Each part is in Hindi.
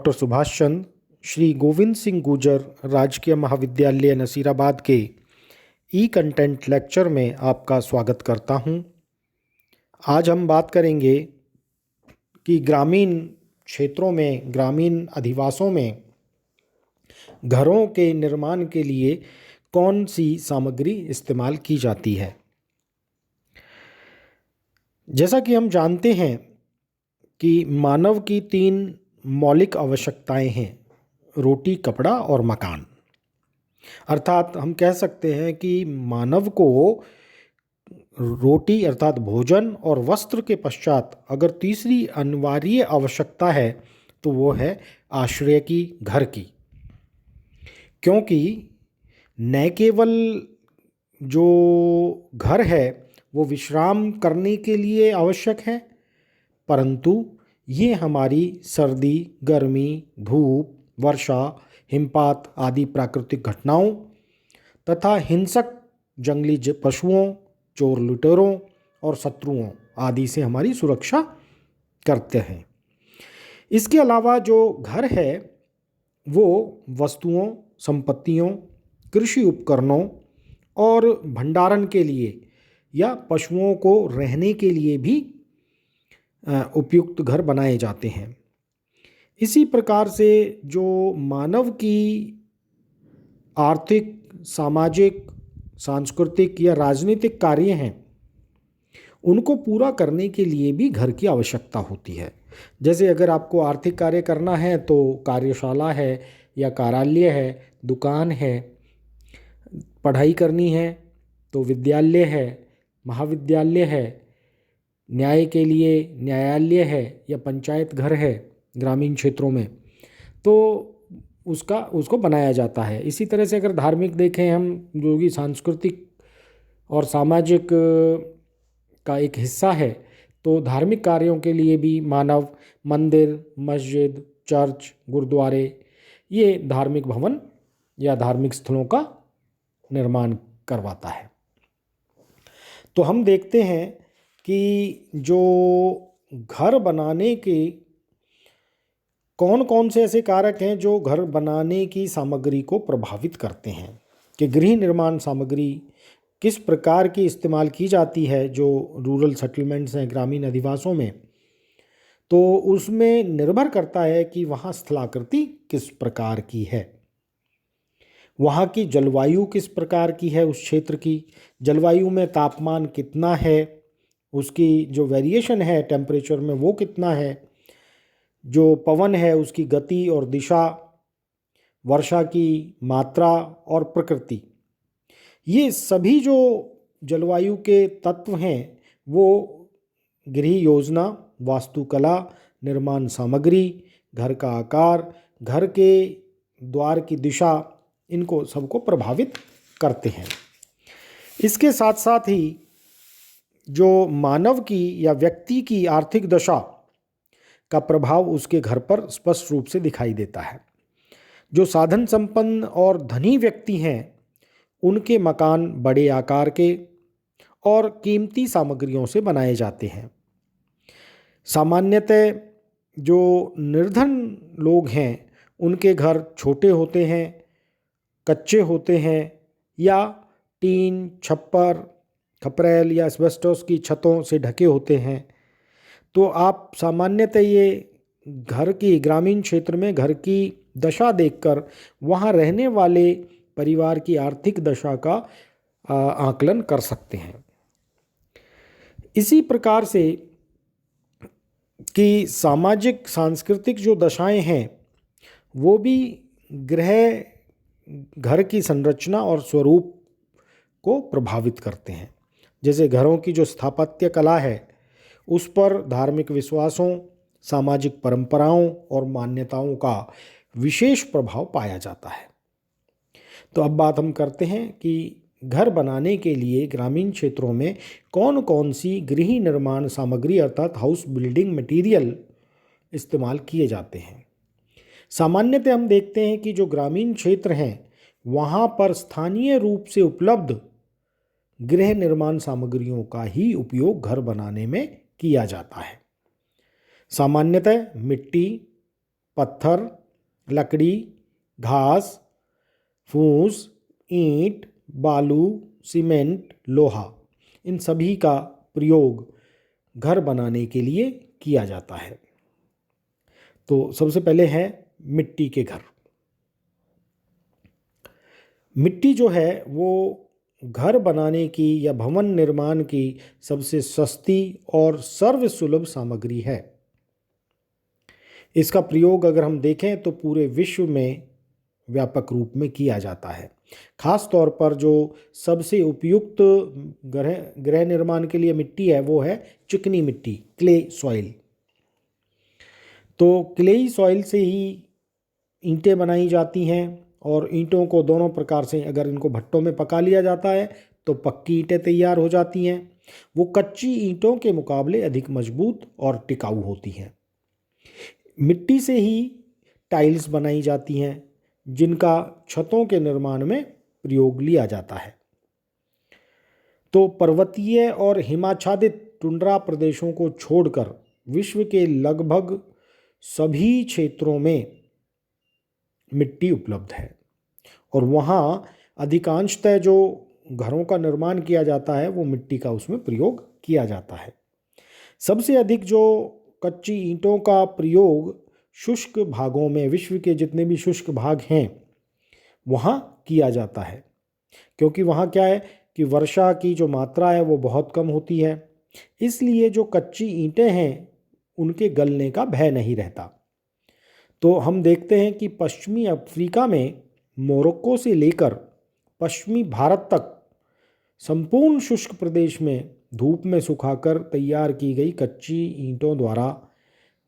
डॉक्टर सुभाष चंद्र श्री गोविंद सिंह गुर्जर राजकीय महाविद्यालय नसीराबाद के ई कंटेंट लेक्चर में आपका स्वागत करता हूं। आज हम बात करेंगे कि ग्रामीण क्षेत्रों में, ग्रामीण अधिवासों में घरों के निर्माण के लिए कौन सी सामग्री इस्तेमाल की जाती है। जैसा कि हम जानते हैं कि मानव की 3 मौलिक आवश्यकताएं हैं: रोटी, कपड़ा और मकान। अर्थात हम कह सकते हैं कि मानव को रोटी अर्थात भोजन और वस्त्र के पश्चात अगर तीसरी अनिवार्य आवश्यकता है तो वो है आश्रय की, घर की। क्योंकि न केवल जो घर है वो विश्राम करने के लिए आवश्यक है, परंतु ये हमारी सर्दी, गर्मी, धूप, वर्षा, हिमपात आदि प्राकृतिक घटनाओं तथा हिंसक जंगली पशुओं, चोर लुटेरों और शत्रुओं आदि से हमारी सुरक्षा करते हैं। इसके अलावा जो घर है वो वस्तुओं, संपत्तियों, कृषि उपकरणों और भंडारण के लिए या पशुओं को रहने के लिए भी उपयुक्त घर बनाए जाते हैं। इसी प्रकार से जो मानव की आर्थिक, सामाजिक, सांस्कृतिक या राजनीतिक कार्य हैं उनको पूरा करने के लिए भी घर की आवश्यकता होती है। जैसे अगर आपको आर्थिक कार्य करना है तो कार्यशाला है या कार्यालय है, दुकान है। पढ़ाई करनी है तो विद्यालय है, महाविद्यालय है। न्याय के लिए न्यायालय है या पंचायत घर है ग्रामीण क्षेत्रों में, तो उसको बनाया जाता है। इसी तरह से अगर धार्मिक देखें हम, जो कि सांस्कृतिक और सामाजिक का एक हिस्सा है, तो धार्मिक कार्यों के लिए भी मानव मंदिर, मस्जिद, चर्च, गुरुद्वारे, ये धार्मिक भवन या धार्मिक स्थलों का निर्माण करवाता है। तो हम देखते हैं कि जो घर बनाने के कौन कौन से ऐसे कारक हैं जो घर बनाने की सामग्री को प्रभावित करते हैं, कि गृह निर्माण सामग्री किस प्रकार की इस्तेमाल की जाती है जो रूरल सेटलमेंट्स हैं, ग्रामीण अधिवासों में। तो उसमें निर्भर करता है कि वहाँ स्थलाकृति किस प्रकार की है, वहाँ की जलवायु किस प्रकार की है, उस क्षेत्र की जलवायु में तापमान कितना है, उसकी जो वेरिएशन है टेम्परेचर में वो कितना है, जो पवन है उसकी गति और दिशा, वर्षा की मात्रा और प्रकृति, ये सभी जो जलवायु के तत्व हैं वो गृह योजना, वास्तुकला, निर्माण सामग्री, घर का आकार, घर के द्वार की दिशा, इनको सबको प्रभावित करते हैं। इसके साथ साथ ही जो मानव की या व्यक्ति की आर्थिक दशा का प्रभाव उसके घर पर स्पष्ट रूप से दिखाई देता है। जो साधन संपन्न और धनी व्यक्ति हैं उनके मकान बड़े आकार के और कीमती सामग्रियों से बनाए जाते हैं। सामान्यतः जो निर्धन लोग हैं उनके घर छोटे होते हैं, कच्चे होते हैं या टीन, छप्पर, खपरेल या एस्बेस्टोस की छतों से ढके होते हैं। तो आप सामान्यतः ये घर की, ग्रामीण क्षेत्र में घर की दशा देखकर वहाँ रहने वाले परिवार की आर्थिक दशा का आकलन कर सकते हैं। इसी प्रकार से कि सामाजिक, सांस्कृतिक जो दशाएं हैं वो भी घर की संरचना और स्वरूप को प्रभावित करते हैं। जैसे घरों की जो स्थापत्य कला है उस पर धार्मिक विश्वासों, सामाजिक परंपराओं और मान्यताओं का विशेष प्रभाव पाया जाता है। तो अब बात हम करते हैं कि घर बनाने के लिए ग्रामीण क्षेत्रों में कौन कौन सी गृह निर्माण सामग्री अर्थात हाउस बिल्डिंग मटेरियल इस्तेमाल किए जाते हैं। सामान्यतः हम देखते हैं कि जो ग्रामीण क्षेत्र हैं वहाँ पर स्थानीय रूप से उपलब्ध गृह निर्माण सामग्रियों का ही उपयोग घर बनाने में किया जाता है। सामान्यतः मिट्टी, पत्थर, लकड़ी, घास, फूस, ईंट, बालू, सीमेंट, लोहा, इन सभी का प्रयोग घर बनाने के लिए किया जाता है। तो सबसे पहले है मिट्टी के घर। मिट्टी जो है वो घर बनाने की या भवन निर्माण की सबसे सस्ती और सर्वसुलभ सामग्री है। इसका प्रयोग अगर हम देखें तो पूरे विश्व में व्यापक रूप में किया जाता है। खास तौर पर जो सबसे उपयुक्त गृह निर्माण के लिए मिट्टी है वो है चिकनी मिट्टी, क्ले सॉइल। तो क्लेई सॉइल से ही ईंटें बनाई जाती हैं और ईंटों को दोनों प्रकार से, अगर इनको भट्टों में पका लिया जाता है तो पक्की ईंटें तैयार हो जाती हैं। वो कच्ची ईंटों के मुकाबले अधिक मजबूत और टिकाऊ होती हैं। मिट्टी से ही टाइल्स बनाई जाती हैं जिनका छतों के निर्माण में प्रयोग लिया जाता है। तो पर्वतीय और हिमाच्छादित टुंड्रा प्रदेशों को छोड़कर विश्व के लगभग सभी क्षेत्रों में मिट्टी उपलब्ध है और वहाँ अधिकांशतः जो घरों का निर्माण किया जाता है वो मिट्टी का उसमें प्रयोग किया जाता है। सबसे अधिक जो कच्ची ईंटों का प्रयोग शुष्क भागों में, विश्व के जितने भी शुष्क भाग हैं वहाँ किया जाता है, क्योंकि वहाँ क्या है कि वर्षा की जो मात्रा है वो बहुत कम होती है, इसलिए जो कच्ची ईंटें हैं उनके गलने का भय नहीं रहता। तो हम देखते हैं कि पश्चिमी अफ्रीका में मोरक्को से लेकर पश्चिमी भारत तक संपूर्ण शुष्क प्रदेश में धूप में सुखाकर तैयार की गई कच्ची ईंटों द्वारा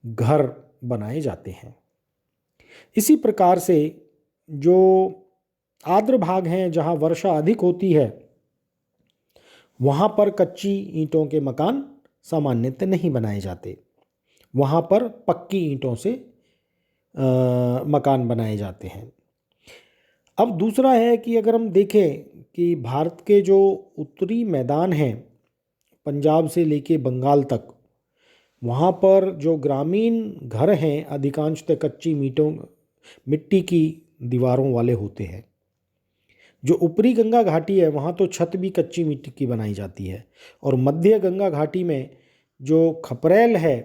घर बनाए जाते हैं। इसी प्रकार से जो आर्द्र भाग हैं जहाँ वर्षा अधिक होती है वहाँ पर कच्ची ईंटों के मकान सामान्यतः नहीं बनाए जाते, वहाँ पर पक्की ईंटों से मकान बनाए जाते हैं। अब दूसरा है कि अगर हम देखें कि भारत के जो उत्तरी मैदान हैं पंजाब से लेके बंगाल तक, वहाँ पर जो ग्रामीण घर हैं अधिकांशतः कच्ची मिट्टी की दीवारों वाले होते हैं। जो ऊपरी गंगा घाटी है वहाँ तो छत भी कच्ची मिट्टी की बनाई जाती है और मध्य गंगा घाटी में जो खपरेल है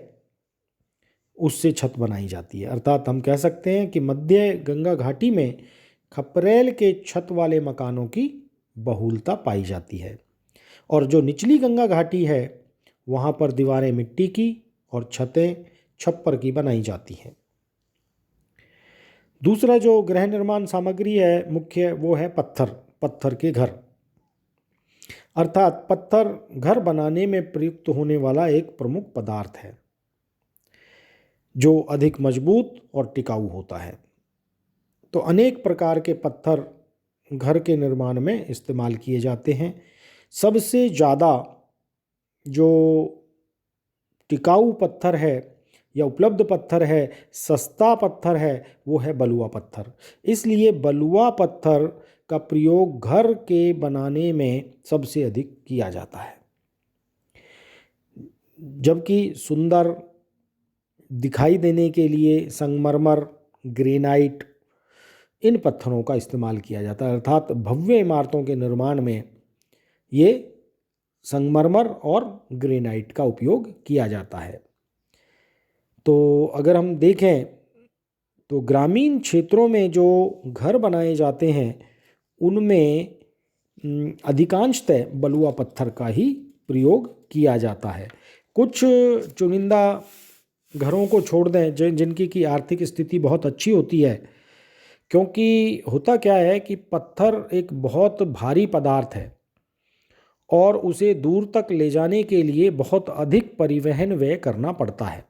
उससे छत बनाई जाती है। अर्थात हम कह सकते हैं कि मध्य गंगा घाटी में खपरेल के छत वाले मकानों की बहुलता पाई जाती है और जो निचली गंगा घाटी है वहाँ पर दीवारें मिट्टी की और छतें छप्पर की बनाई जाती हैं। दूसरा जो गृह निर्माण सामग्री है मुख्य वो है पत्थर के घर। अर्थात पत्थर घर बनाने में प्रयुक्त होने वाला एक प्रमुख पदार्थ है जो अधिक मजबूत और टिकाऊ होता है। तो अनेक प्रकार के पत्थर घर के निर्माण में इस्तेमाल किए जाते हैं। सबसे ज़्यादा जो टिकाऊ पत्थर है या उपलब्ध पत्थर है, सस्ता पत्थर है, वो है बलुआ पत्थर। इसलिए बलुआ पत्थर का प्रयोग घर के बनाने में सबसे अधिक किया जाता है, जबकि सुंदर दिखाई देने के लिए संगमरमर, ग्रेनाइट, इन पत्थरों का इस्तेमाल किया जाता है। अर्थात भव्य इमारतों के निर्माण में ये संगमरमर और ग्रेनाइट का उपयोग किया जाता है। तो अगर हम देखें तो ग्रामीण क्षेत्रों में जो घर बनाए जाते हैं उनमें अधिकांशतः बलुआ पत्थर का ही प्रयोग किया जाता है। कुछ चुनिंदा घरों को छोड़ दें जिनकी की आर्थिक स्थिति बहुत अच्छी होती है, क्योंकि होता क्या है कि पत्थर एक बहुत भारी पदार्थ है और उसे दूर तक ले जाने के लिए बहुत अधिक परिवहन व्यय करना पड़ता है।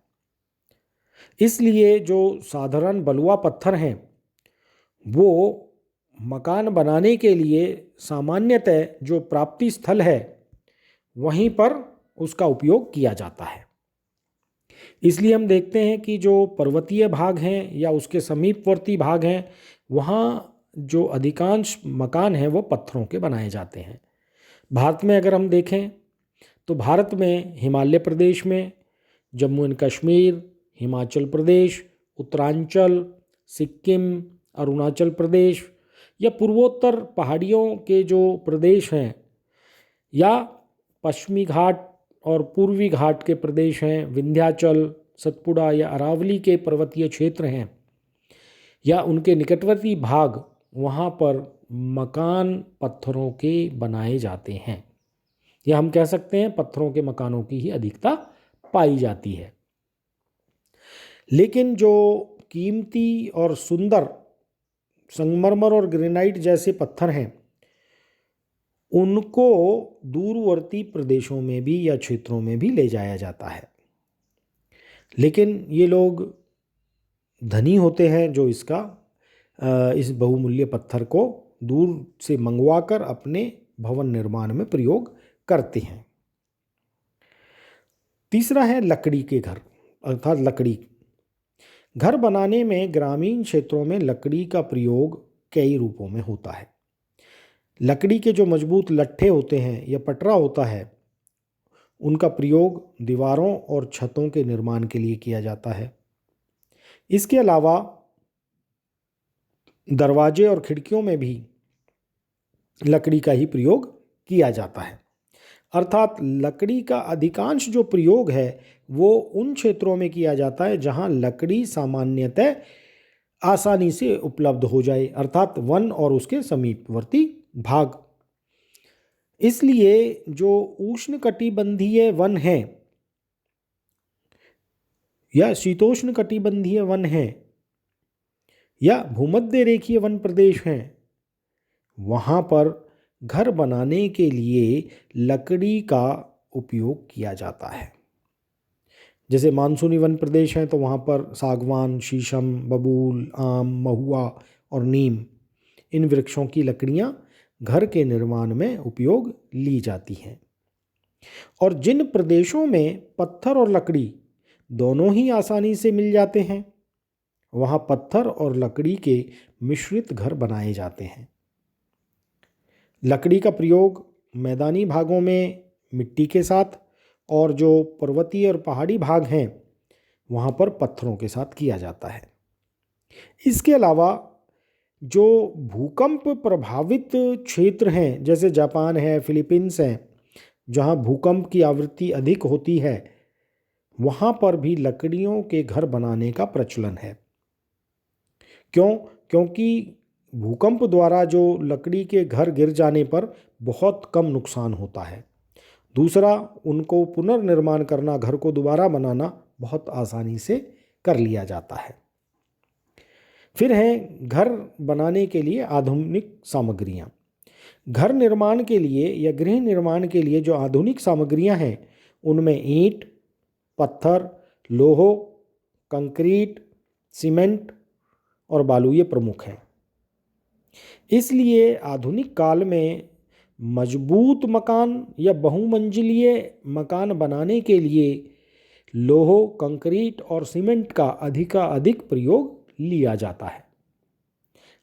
इसलिए जो साधारण बलुआ पत्थर हैं वो मकान बनाने के लिए सामान्यतः जो प्राप्ति स्थल है वहीं पर उसका उपयोग किया जाता है। इसलिए हम देखते हैं कि जो पर्वतीय भाग हैं या उसके समीपवर्ती भाग हैं वहाँ जो अधिकांश मकान हैं वो पत्थरों के बनाए जाते हैं। भारत में अगर हम देखें तो भारत में हिमालय प्रदेश में, जम्मू एंड कश्मीर, हिमाचल प्रदेश, उत्तरांचल, सिक्किम, अरुणाचल प्रदेश या पूर्वोत्तर पहाड़ियों के जो प्रदेश हैं, या पश्चिमी घाट और पूर्वी घाट के प्रदेश हैं, विंध्याचल, सतपुड़ा या अरावली के पर्वतीय क्षेत्र हैं, या उनके निकटवर्ती भाग, वहाँ पर मकान पत्थरों के बनाए जाते हैं, या हम कह सकते हैं पत्थरों के मकानों की ही अधिकता पाई जाती है। लेकिन जो कीमती और सुंदर संगमरमर और ग्रेनाइट जैसे पत्थर हैं, उनको दूरवर्ती प्रदेशों में भी या क्षेत्रों में भी ले जाया जाता है। लेकिन ये लोग धनी होते हैं जो इस बहुमूल्य पत्थर को दूर से मंगवाकर अपने भवन निर्माण में प्रयोग करते हैं। तीसरा है लकड़ी के घर, अर्थात लकड़ी। घर बनाने में ग्रामीण क्षेत्रों में लकड़ी का प्रयोग कई रूपों में होता है। लकड़ी के जो मजबूत लट्ठे होते हैं या पटरा होता है, उनका प्रयोग दीवारों और छतों के निर्माण के लिए किया जाता है। इसके अलावा दरवाजे और खिड़कियों में भी लकड़ी का ही प्रयोग किया जाता है। अर्थात लकड़ी का अधिकांश जो प्रयोग है वो उन क्षेत्रों में किया जाता है जहां लकड़ी सामान्यतः आसानी से उपलब्ध हो जाए, अर्थात वन और उसके समीपवर्ती भाग। इसलिए जो उष्णकटिबंधीय वन है या शीतोष्ण कटिबंधीय वन है या भूमध्य रेखीय वन प्रदेश हैं, वहाँ पर घर बनाने के लिए लकड़ी का उपयोग किया जाता है। जैसे मानसूनी वन प्रदेश हैं तो वहाँ पर सागवान, शीशम, बबूल, आम, महुआ और नीम, इन वृक्षों की लकड़ियाँ घर के निर्माण में उपयोग ली जाती हैं। और जिन प्रदेशों में पत्थर और लकड़ी दोनों ही आसानी से मिल जाते हैं, वहाँ पत्थर और लकड़ी के मिश्रित घर बनाए जाते हैं। लकड़ी का प्रयोग मैदानी भागों में मिट्टी के साथ, और जो पर्वतीय और पहाड़ी भाग हैं वहाँ पर पत्थरों के साथ किया जाता है। इसके अलावा जो भूकंप प्रभावित क्षेत्र हैं, जैसे जापान है, फिलीपींस हैं, जहाँ भूकंप की आवृत्ति अधिक होती है, वहाँ पर भी लकड़ियों के घर बनाने का प्रचलन है। क्योंकि भूकंप द्वारा जो लकड़ी के घर गिर जाने पर बहुत कम नुकसान होता है। दूसरा, उनको पुनर्निर्माण करना, घर को दोबारा बनाना बहुत आसानी से कर लिया जाता है। फिर है घर बनाने के लिए आधुनिक सामग्रियाँ। घर निर्माण के लिए या गृह निर्माण के लिए जो आधुनिक सामग्रियाँ हैं, उनमें ईंट, पत्थर, लोहो, कंक्रीट, सीमेंट और बालू ये प्रमुख हैं। इसलिए आधुनिक काल में मजबूत मकान या बहुमंजिलीय मकान बनाने के लिए लोहो, कंक्रीट और सीमेंट का अधिक प्रयोग लिया जाता है।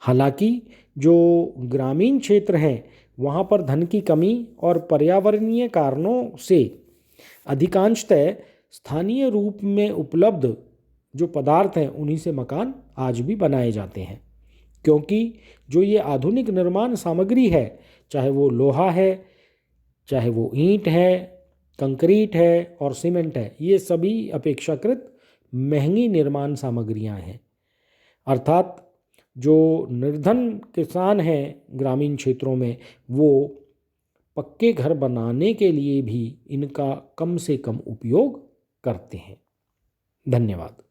हालांकि जो ग्रामीण क्षेत्र हैं वहाँ पर धन की कमी और पर्यावरणीय कारणों से अधिकांशतः स्थानीय रूप में उपलब्ध जो पदार्थ हैं उन्हीं से मकान आज भी बनाए जाते हैं। क्योंकि जो ये आधुनिक निर्माण सामग्री है, चाहे वो लोहा है, चाहे वो ईंट है, कंक्रीट है और सीमेंट है, ये सभी अपेक्षाकृत महंगी निर्माण सामग्रियां हैं। अर्थात जो निर्धन किसान हैं ग्रामीण क्षेत्रों में, वो पक्के घर बनाने के लिए भी इनका कम से कम उपयोग करते हैं। धन्यवाद।